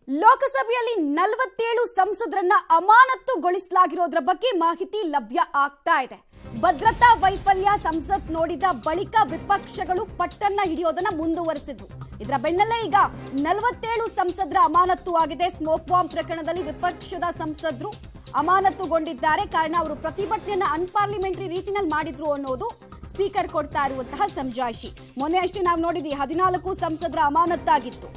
ಲೋಕಸಭೆಯಲ್ಲಿ 47 ಸಂಸದರನ್ನ ಅಮಾನತುಗೊಳಿಸಲಾಗಿರೋದ್ರ ಬಗ್ಗೆ ಮಾಹಿತಿ ಲಭ್ಯ ಆಗ್ತಾ ಇದೆ. ಭದ್ರತಾ ವೈಫಲ್ಯ ಸಂಸತ್ ನೋಡಿದ ಬಳಿಕ ವಿಪಕ್ಷಗಳು ಪಟ್ಟನ್ನ ಹಿಡಿಯೋದನ್ನ ಮುಂದುವರೆಸಿದ್ರು. ಇದರ ಬೆನ್ನಲ್ಲೇ ಈಗ 47 ಸಂಸದರ ಅಮಾನತು ಆಗಿದೆ. ಸ್ಮೋಕ್ ಬಾಂಬ್ ಪ್ರಕರಣದಲ್ಲಿ ವಿಪಕ್ಷದ ಸಂಸದರು ಅಮಾನತುಗೊಂಡಿದ್ದಾರೆ. ಕಾರಣ ಅವರು ಪ್ರತಿಭಟನೆಯನ್ನ ಅನ್ಪಾರ್ಲಿಮೆಂಟರಿ ರೀತಿಯಲ್ಲಿ ಮಾಡಿದ್ರು ಅನ್ನೋದು ಸ್ಪೀಕರ್ ಕೊಡ್ತಾ ಇರುವಂತಹ ಸಮಜಾಯಿಷಿ. ಮೊನ್ನೆ ಅಷ್ಟೇ ನಾವು ನೋಡಿದ್ವಿ 14 ಸಂಸದರ ಅಮಾನತ್ತಾಗಿತ್ತು.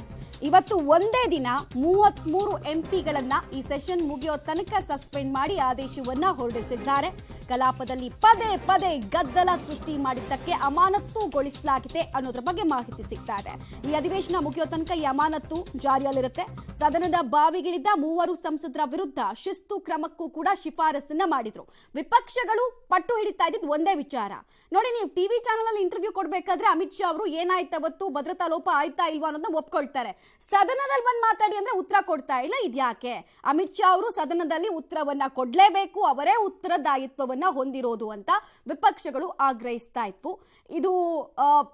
ಇವತ್ತು ಒಂದೇ ದಿನ 33 ಎಂಪಿಗಳನ್ನ ಈ ಸೆಷನ್ ಮುಗಿಯೋ ತನಕ ಸಸ್ಪೆಂಡ್ ಮಾಡಿ ಆದೇಶವನ್ನ ಹೊರಡಿಸಿದ್ದಾರೆ. ಕಲಾಪದಲ್ಲಿ ಪದೇ ಪದೇ ಗದ್ದಲ ಸೃಷ್ಟಿ ಮಾಡಿದ್ದಕ್ಕೆ ಅಮಾನತುಗೊಳಿಸಲಾಗಿದೆ ಅನ್ನೋದ್ರ ಬಗ್ಗೆ ಮಾಹಿತಿ ಸಿಗ್ತಾ ಇದೆ. ಈ ಅಧಿವೇಶನ ಮುಗಿಯೋ ತನಕ ಈ ಅಮಾನತು ಜಾರಿಯಲ್ಲಿರುತ್ತೆ. ಸದನದ ಬಾವಿಗಿಳಿದ 3 ಸಂಸದರ ವಿರುದ್ಧ ಶಿಸ್ತು ಕ್ರಮಕ್ಕೂ ಕೂಡ ಶಿಫಾರಸನ್ನ ಮಾಡಿದ್ರು. ವಿಪಕ್ಷಗಳು ಪಟ್ಟು ಹಿಡಿತಾ ಇದ್ದಿದ್ದು ಒಂದೇ ವಿಚಾರ. ನೋಡಿ, ನೀವು ಟಿವಿ ಚಾನೆಲ್ ಅಲ್ಲಿ ಇಂಟರ್ವ್ಯೂ ಕೊಡ್ಬೇಕಾದ್ರೆ ಅಮಿತ್ ಶಾ ಅವರು ಏನಾಯ್ತು ಅವತ್ತು, ಭದ್ರತಾ ಲೋಪ ಆಯ್ತಾ ಇಲ್ವಾ ಅನ್ನೋದನ್ನ ಒಪ್ಕೊಳ್ತಾರೆ. ಸದನದಲ್ಲಿ ಬಂದು ಮಾತಾಡಿ ಅಂದ್ರೆ ಉತ್ತರ ಕೊಡ್ತಾ ಇಲ್ಲ. ಇದ್ಯಾಕೆ? ಅಮಿತ್ ಶಾ ಅವರು ಸದನದಲ್ಲಿ ಉತ್ತರವನ್ನ ಕೊಡ್ಲೇಬೇಕು, ಅವರೇ ಉತ್ತರದಾಯಿತ್ವವನ್ನ ಹೊಂದಿರೋದು ಅಂತ ವಿಪಕ್ಷಗಳು ಆಗ್ರಹಿಸ್ತಾ ಇತ್ತು. ಇದು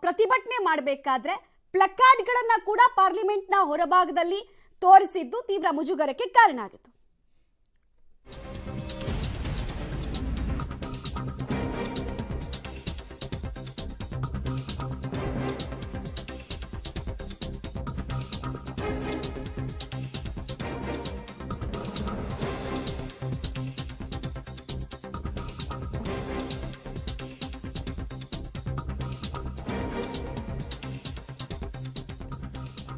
ಪ್ರತಿಭಟನೆ ಮಾಡಬೇಕಾದ್ರೆ ಪ್ಲಕಾರ್ಡ್ಗಳನ್ನ ಕೂಡ ಪಾರ್ಲಿಮೆಂಟ್ನ ಹೊರಭಾಗದಲ್ಲಿ ತೋರಿಸಿದ್ದು ತೀವ್ರ ಮುಜುಗರಕ್ಕೆ ಕಾರಣ ಆಗಿತ್ತು.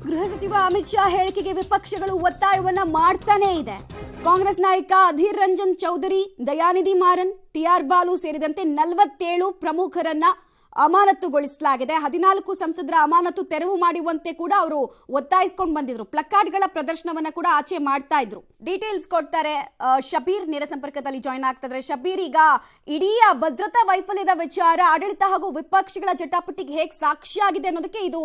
ಗೃಹ ಸಚಿವ ಅಮಿತ್ ಶಾ ಹೇಳಿಕೆಗೆ ವಿಪಕ್ಷಗಳು ಒತ್ತಾಯವನ್ನ ಮಾಡ್ತಾನೇ ಇದೆ. ಕಾಂಗ್ರೆಸ್ ನಾಯಕ ಅಧೀರ್ ರಂಜನ್ ಚೌಧರಿ, ದಯಾನಿಧಿ ಮಾರನ್, ಟಿಆರ್ ಬಾಲು ಸೇರಿದಂತೆ 47 ಪ್ರಮುಖರನ್ನ ಅಮಾನತುಗೊಳಿಸಲಾಗಿದೆ. 14 ಸಂಸದರ ಅಮಾನತು ತೆರವು ಮಾಡುವಂತೆ ಕೂಡ ಅವರು ಒತ್ತಾಯಿಸಿಕೊಂಡು ಬಂದಿದ್ರು. ಪ್ಲಕಾರ್ಡ್ಗಳ ಪ್ರದರ್ಶನವನ್ನ ಕೂಡ ಆಚೆ ಮಾಡ್ತಾ ಇದ್ರು. ಡೀಟೇಲ್ಸ್ ಕೊಡ್ತಾರೆ ಶಬೀರ್, ನೇರ ಸಂಪರ್ಕದಲ್ಲಿ ಜಾಯ್ನ್ ಆಗ್ತಿದ್ರೆ. ಶಬೀರ್, ಈಗ ಇಡೀ ಭದ್ರತಾ ವೈಫಲ್ಯದ ವಿಚಾರ ಆಡಳಿತ ಹಾಗೂ ವಿಪಕ್ಷಗಳ ಜಟಾಪಟಿಗೆ ಹೇಗೆ ಸಾಕ್ಷಿಯಾಗಿದೆ ಅನ್ನೋದಕ್ಕೆ ಇದು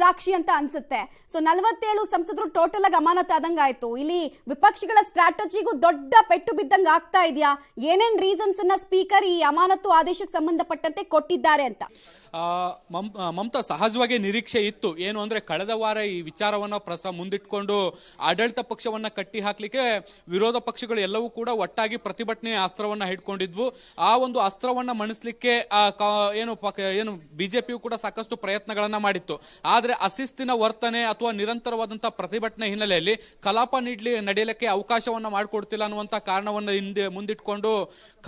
ಸಾಕ್ಷಿ ಅಂತ ಅನ್ಸುತ್ತೆ. ಸೊ 47 ಸಂಸದರು ಟೋಟಲ್ ಆಗಿ ಅಮಾನತಾದಂಗ ಆಯ್ತು. ಇಲ್ಲಿ ವಿಪಕ್ಷಗಳ ಸ್ಟ್ರಾಟಜಿಗೂ ದೊಡ್ಡ ಪೆಟ್ಟು ಬಿದ್ದಂಗ ಆಗ್ತಾ ಇದೆಯಾ? ಏನೇನ್ ರೀಸನ್ಸ್ ಅನ್ನ ಸ್ಪೀಕರ್ ಈ ಅಮಾನತು ಆದೇಶಕ್ಕೆ ಸಂಬಂಧಪಟ್ಟಂತೆ ಕೊಟ್ಟಿದ್ದಾರೆ ಅಂತ? ಮಮತಾ, ಸಹಜವಾಗಿ ನಿರೀಕ್ಷೆ ಇತ್ತು. ಏನು ಅಂದ್ರೆ ಕಳೆದ ವಾರ ಈ ವಿಚಾರವನ್ನ ಮುಂದಿಟ್ಕೊಂಡು ಆಡಳಿತ ಪಕ್ಷವನ್ನ ಕಟ್ಟಿ ಹಾಕ್ಲಿಕ್ಕೆ ವಿರೋಧ ಪಕ್ಷಗಳು ಎಲ್ಲವೂ ಕೂಡ ಒಟ್ಟಾಗಿ ಪ್ರತಿಭಟನೆ ಅಸ್ತ್ರವನ್ನ ಹಿಡ್ಕೊಂಡಿದ್ವು. ಆ ಒಂದು ಅಸ್ತ್ರವನ್ನ ಮಣಿಸ್ಲಿಕ್ಕೆ ಏನು ಬಿಜೆಪಿಯು ಕೂಡ ಸಾಕಷ್ಟು ಪ್ರಯತ್ನಗಳನ್ನ ಮಾಡಿತ್ತು. ಆದ್ರೆ ಅಶಿಸ್ತಿನ ವರ್ತನೆ ಅಥವಾ ನಿರಂತರವಾದಂತಹ ಪ್ರತಿಭಟನೆ ಹಿನ್ನೆಲೆಯಲ್ಲಿ ಕಲಾಪ ನಡೆಯಲಿಕ್ಕೆ ಅವಕಾಶವನ್ನ ಮಾಡಿಕೊಡ್ತಿಲ್ಲ ಅನ್ನುವಂತ ಕಾರಣವನ್ನ ಮುಂದಿಟ್ಕೊಂಡು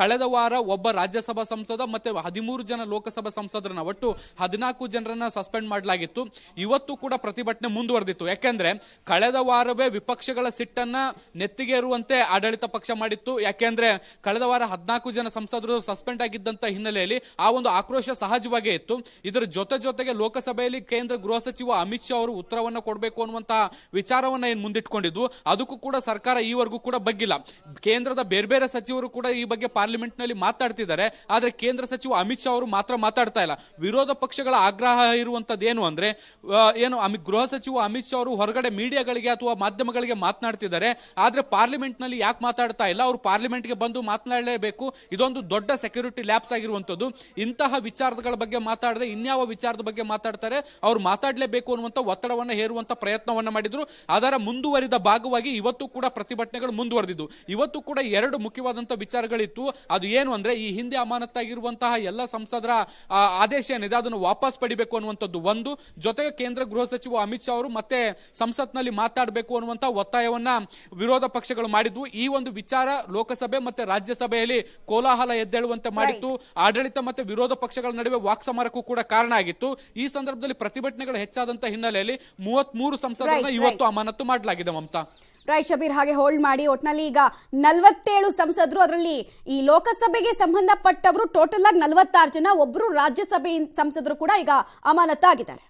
ಕಳೆದ ವಾರ ಒಬ್ಬ ರಾಜ್ಯಸಭಾ ಸಂಸದ ಮತ್ತೆ 13 ಜನ ಲೋಕಸಭಾ ಸಂಸದರನ್ನ ಒಟ್ಟು 14 ಜನರನ್ನ ಸಸ್ಪೆಂಡ್ ಮಾಡಲಾಗಿತ್ತು. ಇವತ್ತು ಕೂಡ ಪ್ರತಿಭಟನೆ ಮುಂದುವರೆದಿತ್ತು. ಯಾಕೆಂದ್ರೆ ಕಳೆದ ವಾರವೇ ವಿಪಕ್ಷಗಳ ಸಿಟ್ಟನ್ನ ನೆತ್ತಿಗೇರುವಂತೆ ಆಡಳಿತ ಪಕ್ಷ ಮಾಡಿತ್ತು. ಯಾಕೆಂದ್ರೆ ಕಳೆದ ವಾರ 14 ಜನ ಸಂಸದರು ಸಸ್ಪೆಂಡ್ ಆಗಿದ್ದಂತ ಹಿನ್ನೆಲೆಯಲ್ಲಿ ಆ ಒಂದು ಆಕ್ರೋಶ ಸಹಜವಾಗೇ ಇತ್ತು. ಇದರ ಜೊತೆಗೆ ಲೋಕಸಭೆಯಲ್ಲಿ ಕೇಂದ್ರ ಗೃಹ ಸಚಿವ ಅಮಿತ್ ಶಾ ಅವರು ಉತ್ತರವನ್ನ ಕೊಡಬೇಕು ಅನ್ನುವಂತಹ ವಿಚಾರವನ್ನ ಏನ್ ಮುಂದಿಟ್ಕೊಂಡಿದ್ವು, ಅದಕ್ಕೂ ಕೂಡ ಸರ್ಕಾರ ಈವರೆಗೂ ಕೂಡ ಬಗ್ಗಿಲ್ಲ. ಕೇಂದ್ರದ ಬೇರೆ ಸಚಿವರು ಕೂಡ ಈ ಬಗ್ಗೆ ಪಾರ್ಲಿಮೆಂಟ್ ನಲ್ಲಿ ಮಾತಾಡ್ತಿದ್ದಾರೆ. ಆದ್ರೆ ಕೇಂದ್ರ ಸಚಿವ ಅಮಿತ್ ಶಾ ಅವರು ಮಾತ್ರ ಮಾತಾಡ್ತಾ ಇಲ್ಲ. ವಿರೋಧ ಪಕ್ಷಗಳ ಆಗ್ರಹ ಇರುವಂತದ್ದು ಏನು ಅಂದ್ರೆ ಗೃಹ ಸಚಿವ ಅಮಿತ್ ಶಾ ಅವರು ಹೊರಗಡೆ ಮೀಡಿಯಾಗಳಿಗೆ ಅಥವಾ ಮಾಧ್ಯಮಗಳಿಗೆ ಮಾತನಾಡ್ತಿದ್ದಾರೆ. ಆದ್ರೆ ಪಾರ್ಲಿಮೆಂಟ್ ನಲ್ಲಿ ಯಾಕೆ ಮಾತಾಡ್ತಾ ಇಲ್ಲ? ಅವರು ಪಾರ್ಲಿಮೆಂಟ್ ಗೆ ಬಂದು ಮಾತನಾಡಲೇಬೇಕು. ಇದೊಂದು ದೊಡ್ಡ ಸೆಕ್ಯೂರಿಟಿ ಲ್ಯಾಪ್ಸ್ ಆಗಿರುವಂತದ್ದು. ಇಂತಹ ವಿಚಾರಗಳ ಬಗ್ಗೆ ಮಾತಾಡದೆ ಇನ್ಯಾವ ವಿಚಾರದ ಬಗ್ಗೆ ಮಾತಾಡ್ತಾರೆ? ಅವ್ರು ಮಾತಾಡಲೇಬೇಕು ಅನ್ನುವಂತ ಒತ್ತಡವನ್ನ ಹೇರುವಂತ ಪ್ರಯತ್ನವನ್ನ ಮಾಡಿದ್ರು. ಅದರ ಮುಂದುವರಿದ ಭಾಗವಾಗಿ ಇವತ್ತು ಕೂಡ ಪ್ರತಿಭಟನೆಗಳು ಮುಂದುವರೆದಿದ್ದು. ಇವತ್ತು ಕೂಡ 2 ಮುಖ್ಯವಾದಂತಹ ವಿಚಾರಗಳಿತ್ತು. ಅದು ಏನು ಅಂದ್ರೆ ಈ ಹಿಂದೆ ಅಮಾನತಾಗಿರುವಂತಹ ಎಲ್ಲ ಸಂಸದರ ಆದೇಶ ಏನಿದೆ ಅದನ್ನು ವಾಪಸ್ ಪಡಿಬೇಕು ಅನ್ನುವಂಥದ್ದು ಒಂದು, ಜೊತೆಗೆ ಕೇಂದ್ರ ಗೃಹ ಸಚಿವ ಅಮಿತ್ ಶಾ ಅವರು ಮತ್ತೆ ಸಂಸತ್ನಲ್ಲಿ ಮಾತಾಡಬೇಕು ಅನ್ನುವಂತಹ ಒತ್ತಾಯವನ್ನ ವಿರೋಧ ಪಕ್ಷಗಳು ಮಾಡಿದ್ವು. ಈ ಒಂದು ವಿಚಾರ ಲೋಕಸಭೆ ಮತ್ತೆ ರಾಜ್ಯಸಭೆಯಲ್ಲಿ ಕೋಲಾಹಲ ಎದ್ದೇಳುವಂತೆ ಮಾಡಿತ್ತು. ಆಡಳಿತ ಮತ್ತೆ ವಿರೋಧ ಪಕ್ಷಗಳ ನಡುವೆ ವಾಕ್ಸಮರಕ್ಕೂ ಕೂಡ ಕಾರಣ ಆಗಿತ್ತು. ಈ ಸಂದರ್ಭದಲ್ಲಿ ಪ್ರತಿಭಟನೆಗಳು ಹೆಚ್ಚಾದಂತ ಹಿನ್ನೆಲೆಯಲ್ಲಿ 33 ಸಂಸದರನ್ನ ಇವತ್ತು ಅಮಾನತು ಮಾಡಲಾಗಿದೆ. ಮಮತಾ, ರೈಟ್ ಶಬೀರ್, ಹಾಗೆ ಹೋಲ್ಡ್ ಮಾಡಿ. ಒಟ್ನಲ್ಲಿ ಈಗ 47 ಸಂಸದರು, ಅದರಲ್ಲಿ ಈ ಲೋಕಸಭೆಗೆ ಸಂಬಂಧಪಟ್ಟವರು ಟೋಟಲ್ ಆಗಿ 46 ಜನ, ಒಬ್ರು ರಾಜ್ಯಸಭೆ ಸಂಸದರು ಕೂಡ ಈಗ ಅಮಾನತಾಗಿದ್ದಾರೆ.